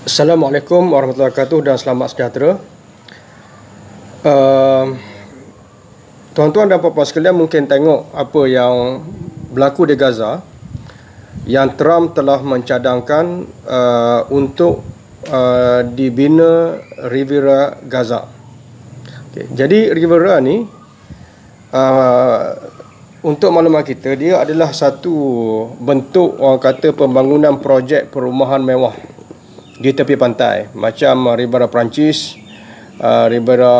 Assalamualaikum warahmatullahi wabarakatuh dan selamat sejahtera. Tuan-tuan dan puan-puan sekalian mungkin tengok apa yang berlaku di Gaza, yang Trump telah mencadangkan untuk dibina Riviera Gaza. Okay. Jadi Riviera ni untuk maklumat kita, dia adalah satu bentuk orang kata pembangunan projek perumahan mewah di tepi pantai, macam Riviera Perancis, Riviera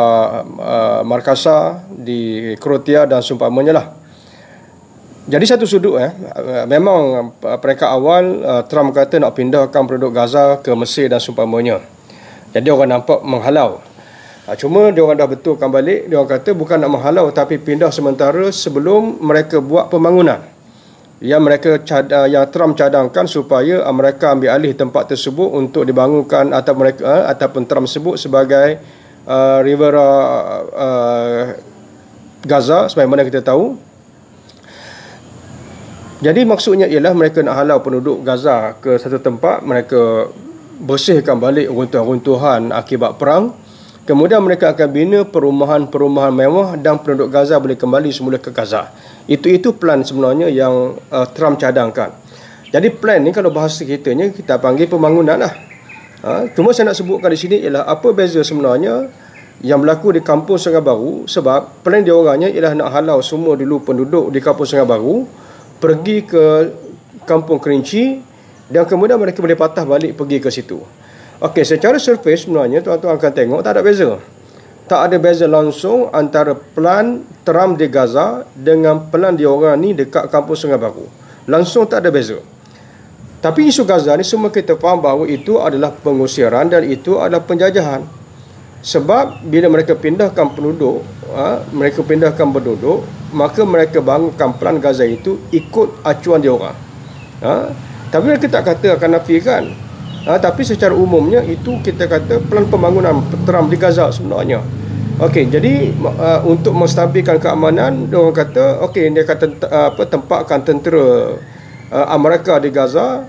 Markasa di Croatia dan seumpamanya lah. Jadi satu sudut memang peringkat awal Trump kata nak pindahkan penduduk Gaza ke Mesir dan seumpamanya. Jadi orang nampak menghalau. Cuma dia orang dah betulkan balik, dia orang kata bukan nak menghalau tapi pindah sementara sebelum mereka buat pembangunan yang yang Trump cadangkan supaya mereka ambil alih tempat tersebut untuk dibangunkan ataupun Trump sebut sebagai Riviera Gaza sebagaimana kita tahu. Jadi maksudnya ialah mereka nak halau penduduk Gaza ke satu tempat, mereka bersihkan balik runtuhan-runtuhan akibat perang. Kemudian mereka akan bina perumahan-perumahan mewah dan penduduk Gaza boleh kembali semula ke Gaza. Itu plan sebenarnya yang Trump cadangkan. Jadi plan ni kalau bahasa kita panggil pembangunan lah. Cuma saya nak sebutkan di sini ialah apa beza sebenarnya yang berlaku di Kampung Sungai Baru, sebab plan dia orangnya ialah nak halau semua dulu penduduk di Kampung Sungai Baru pergi ke Kampung Kerinci dan kemudian mereka boleh patah balik pergi ke situ. Okey, secara surface sebenarnya tuan-tuan akan tengok tak ada beza. Tak ada beza langsung antara plan Trump di Gaza dengan plan dia orang ni dekat Kampung Sungai Baru. Langsung tak ada beza. Tapi isu Gaza ni semua kita faham bahawa itu adalah pengusiran dan itu adalah penjajahan. Sebab bila mereka pindahkan penduduk, maka mereka bangunkan plan Gaza itu ikut acuan dia orang. Tapi mereka tak kata akan nafikan. Tapi secara umumnya itu kita kata plan pembangunan Trump di Gaza sebenarnya. Okey, jadi untuk menstabilkan keamanan, dia orang kata dia kata tempatkan tentera Amerika di Gaza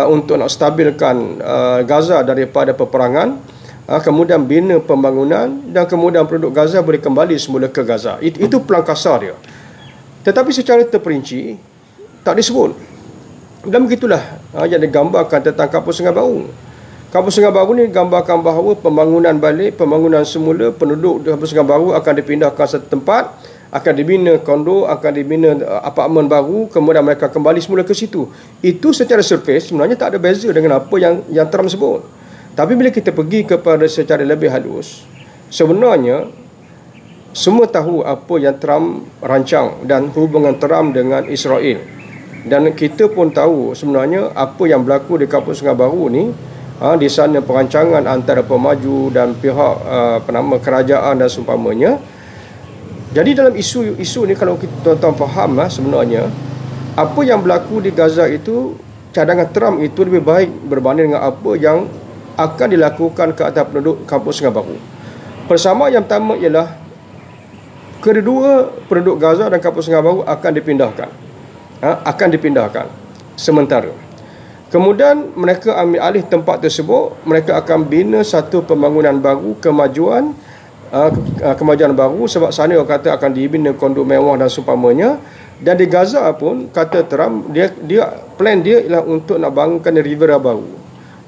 untuk nak stabilkan Gaza daripada peperangan, kemudian bina pembangunan dan kemudian penduduk Gaza boleh kembali semula ke Gaza. Itu plan kasar dia. Tetapi secara terperinci tak disebut. Dan begitulah yang digambarkan tentang Kampung Sungai Baru. Kampung Sungai Baru ni gambarkan bahawa pembangunan semula penduduk di Kampung Sungai Baru akan dipindahkan satu tempat, akan dibina kondo, akan dibina apartmen baru, kemudian mereka kembali semula ke situ. Itu secara surface sebenarnya tak ada beza dengan apa yang Trump sebut. Tapi bila kita pergi kepada secara lebih halus, sebenarnya semua tahu apa yang Trump rancang dan hubungan Trump dengan Israel. Dan kita pun tahu sebenarnya apa yang berlaku di Kampung Sungai Baru ni, di sana perancangan antara pemaju dan pihak kerajaan dan seumpamanya. Jadi dalam isu ni kalau kita tuan-tuan faham sebenarnya apa yang berlaku di Gaza itu, cadangan Trump itu lebih baik berbanding dengan apa yang akan dilakukan ke atas penduduk Kampung Sungai Baru. Persamaan yang pertama ialah kedua penduduk Gaza dan Kampung Sungai Baru akan dipindahkan sementara. Kemudian mereka ambil alih tempat tersebut, mereka akan bina satu pembangunan baru, kemajuan baru, sebab sana orang kata akan dibina kondo mewah dan seumpamanya. Dan di Gaza pun kata Trump, dia plan dia ialah untuk nak bangunkan Riviera baru.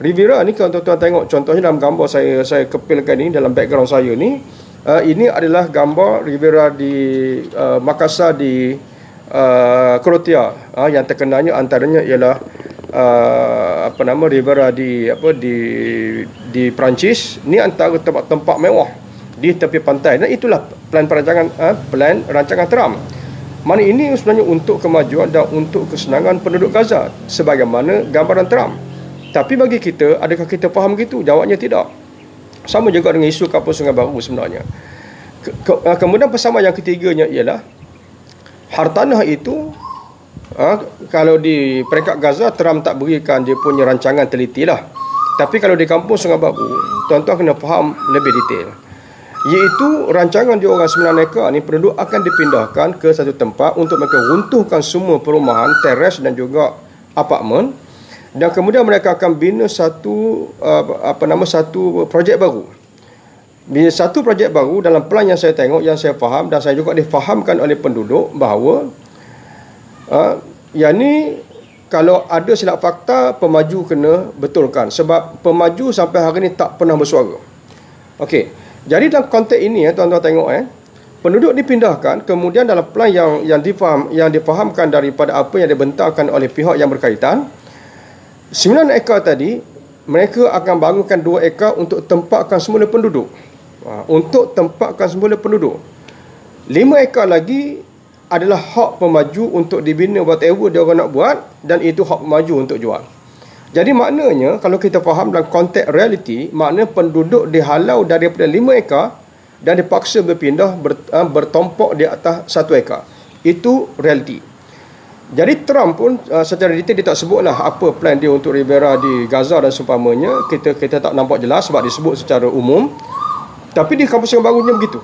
Riviera ni kalau tuan-tuan tengok contohnya dalam gambar saya kepilkan ni dalam background saya ni, ini adalah gambar Riviera di Makassar di Croatia, yang terkenalnya antaranya ialah Riviera di Perancis. Ni antara tempat-tempat mewah di tepi pantai. Dan itulah plan rancangan Trump. Mana ini sebenarnya untuk kemajuan dan untuk kesenangan penduduk Gaza sebagaimana gambaran Trump. Tapi bagi kita, adakah kita faham begitu? Jawabnya tidak. Sama juga dengan isu Kampung Sungai Baru sebenarnya. Kemudian persamaan yang ketiganya ialah hartanah itu, kalau di peringkat Gaza Trump tak berikan dia punya rancangan teliti lah. Tapi kalau di Kampung Sungai Baru, tuan-tuan kena faham lebih detail. Iaitu rancangan dia orang 9 ekar ni, penduduk akan dipindahkan ke satu tempat untuk mereka runtuhkan semua perumahan, teres dan juga apartmen. Dan kemudian mereka akan bina satu satu projek baru. Bila satu projek baru dalam pelan yang saya tengok, yang saya faham dan saya juga difahamkan oleh penduduk bahawa yang ni kalau ada silap fakta, pemaju kena betulkan. Sebab pemaju sampai hari ni tak pernah bersuara. Okey. Jadi dalam konteks ini tuan-tuan tengok penduduk dipindahkan, kemudian dalam plan yang difahamkan daripada apa yang dibentangkan oleh pihak yang berkaitan, 9 ekar tadi mereka akan bangunkan 2 ekar untuk tempatkan semula penduduk. Untuk tempatkan semula penduduk. 5 ekar lagi adalah hak pemaju untuk dibina whatever dia orang nak buat, dan itu hak pemaju untuk jual. Jadi maknanya kalau kita faham dalam konteks realiti, maknanya penduduk dihalau daripada 5 ekar dan dipaksa berpindah bertompok di atas 1 ekar. Itu realiti. Jadi Trump pun secara detail dia tak sebutlah apa plan dia untuk Rivera di Gaza dan seumpamanya. Kita tak nampak jelas sebab disebut secara umum. Tapi di kampus yang barunya begitu.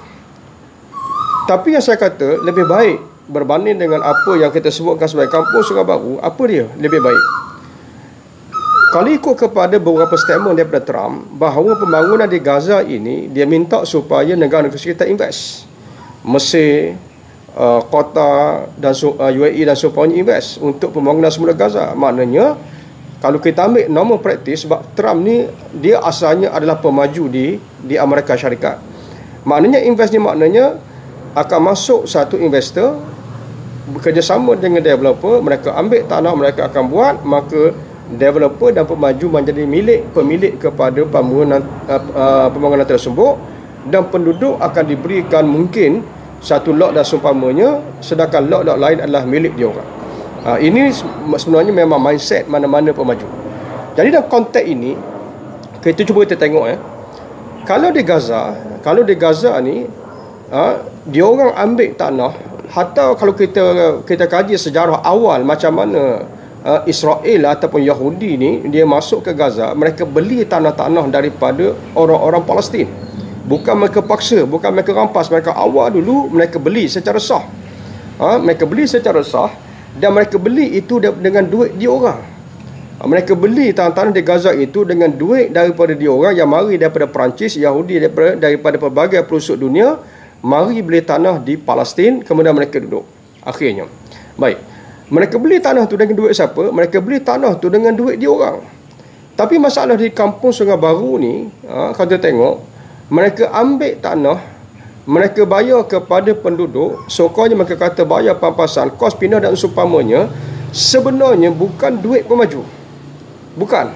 Tapi yang saya kata lebih baik berbanding dengan apa yang kita sebutkan sebagai kampung Sungai Baru, apa dia lebih baik? Kalau ikut kepada beberapa statement daripada Trump bahawa pembangunan di Gaza ini dia minta supaya negara-negara sekitar invest. Mesir, Qatar dan UAE dan seumpamanya invest untuk pembangunan semula Gaza. Maknanya kalau kita ambil normal praktis, sebab Trump ni dia asalnya adalah pemaju di Amerika Syarikat. Maknanya invest ni maknanya akan masuk satu investor bekerjasama dengan developer, mereka ambil tanah, mereka akan buat, maka developer dan pemaju menjadi pemilik kepada pembangunan tersebut, dan penduduk akan diberikan mungkin satu lot dan seumpamanya, sedangkan lot-lot lain adalah milik dia orang. Ini sebenarnya memang mindset mana-mana pemaju. Jadi dalam konteks ini kita cuba tengok kalau di Gaza ni dia orang ambil tanah. Hatta kalau kita kaji sejarah awal macam mana Israel ataupun Yahudi ni dia masuk ke Gaza, mereka beli tanah-tanah daripada orang-orang Palestin. Bukan mereka paksa, bukan mereka rampas, mereka awal dulu mereka beli secara sah. Mereka beli secara sah, dan mereka beli itu dengan duit dia orang. Mereka beli tanah-tanah di Gaza itu dengan duit daripada dia orang yang mari daripada Perancis, Yahudi daripada pelbagai pelosok dunia, mari beli tanah di Palestin, kemudian mereka duduk. Akhirnya. Baik. Mereka beli tanah tu dengan duit siapa? Mereka beli tanah tu dengan duit dia orang. Tapi masalah di kampung Sungai Baru ni, kalau kita tengok, mereka ambil tanah, mereka bayar kepada penduduk, sokongnya mereka kata bayar pampasan, kos pindah dan seumpamanya, sebenarnya bukan duit pemaju. Bukan.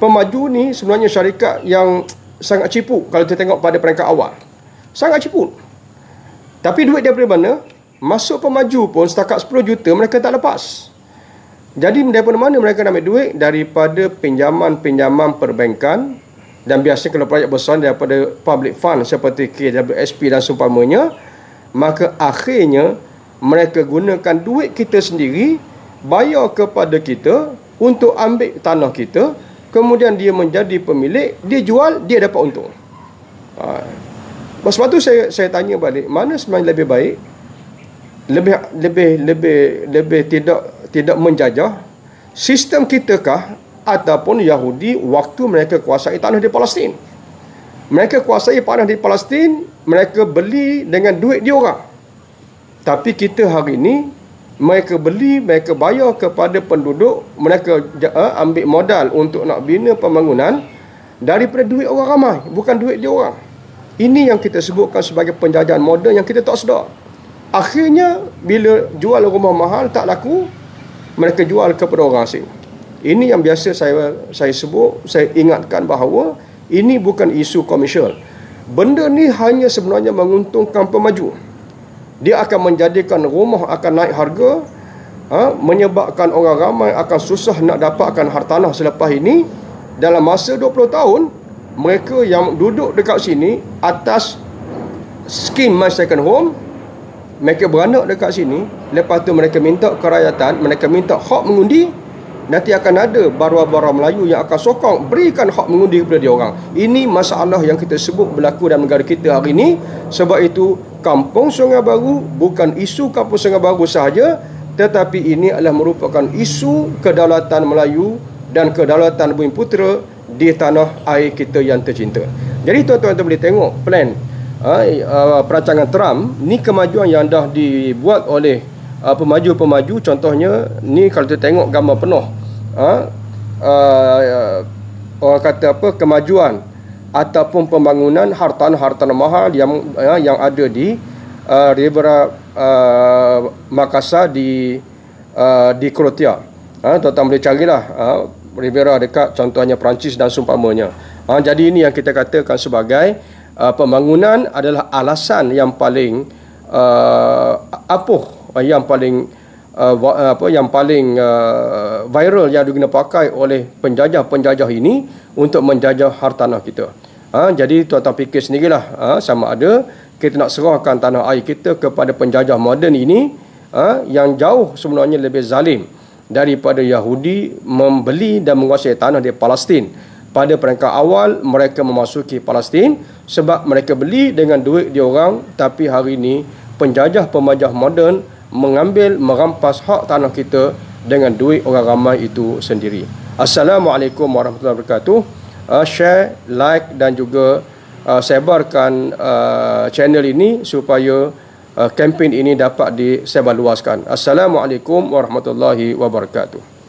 Pemaju ni sebenarnya syarikat yang sangat cipu kalau kita tengok pada peringkat awal. Sangat cipu. Tapi duit daripada mana? Masuk pemaju pun setakat 10 juta mereka tak lepas. Jadi daripada mana mereka nak ambil duit? Daripada pinjaman-pinjaman perbankan, dan biasanya kalau projek besar daripada public fund seperti KWSP dan seumpamanya. Maka akhirnya mereka gunakan duit kita sendiri, bayar kepada kita untuk ambil tanah kita, kemudian dia menjadi pemilik, dia jual, dia dapat untung. Sebab tu saya tanya balik, mana sebenarnya lebih baik? Lebih tidak menjajah sistem kita kah ataupun Yahudi waktu mereka kuasai tanah di Palestin? Mereka kuasai tanah di Palestin, mereka beli dengan duit dia orang. Tapi kita hari ini mereka beli, mereka bayar kepada penduduk, mereka ambil modal untuk nak bina pembangunan daripada duit orang ramai, bukan duit dia orang. Ini yang kita sebutkan sebagai penjajahan moden yang kita tak sedar. Akhirnya bila jual rumah mahal tak laku, mereka jual kepada orang asing. Ini yang biasa saya sebut, saya ingatkan bahawa ini bukan isu komersial. Benda ni hanya sebenarnya menguntungkan pemaju. Dia akan menjadikan rumah akan naik harga, menyebabkan orang ramai akan susah nak dapatkan hartanah selepas ini. Dalam masa 20 tahun, mereka yang duduk dekat sini atas skim My Second Home, mereka beranak dekat sini, lepas tu mereka minta kerakyatan, mereka minta hak mengundi, nanti akan ada baruah-baruah Melayu yang akan sokong berikan hak mengundi kepada dia orang. Ini masalah yang kita sebut berlaku dalam negara kita hari ini. Sebab itu Kampung Sungai Baru bukan isu Kampung Sungai Baru sahaja, tetapi ini adalah merupakan isu kedaulatan Melayu dan kedaulatan Bumi Putera di tanah air kita yang tercinta. Jadi tuan-tuan boleh tengok plan perancangan Trump ni, kemajuan yang dah dibuat oleh pemaju-pemaju. Contohnya ni kalau kita tengok gambar penuh orang kata apa, kemajuan ataupun pembangunan hartanah mahal yang ada di Riviera Makassar di Croatia. Tuan-tuan boleh carilah Riviera dekat contohnya Perancis dan seumpamanya. Jadi ini yang kita katakan sebagai pembangunan adalah alasan yang paling yang paling viral yang diguna pakai oleh penjajah-penjajah ini untuk menjajah hartanah kita. Jadi tuan-tuan fikir sendirilah, sama ada kita nak serahkan tanah air kita kepada penjajah moden ini yang jauh sebenarnya lebih zalim daripada Yahudi membeli dan menguasai tanah di Palestin. Pada peringkat awal mereka memasuki Palestin sebab mereka beli dengan duit diorang, tapi hari ini penjajah-pemajah moden mengambil, merampas hak tanah kita dengan duit orang ramai itu sendiri. Assalamualaikum warahmatullahi wabarakatuh. Share, like dan juga sebarkan channel ini supaya kempen ini dapat disebarluaskan. Assalamualaikum warahmatullahi wabarakatuh.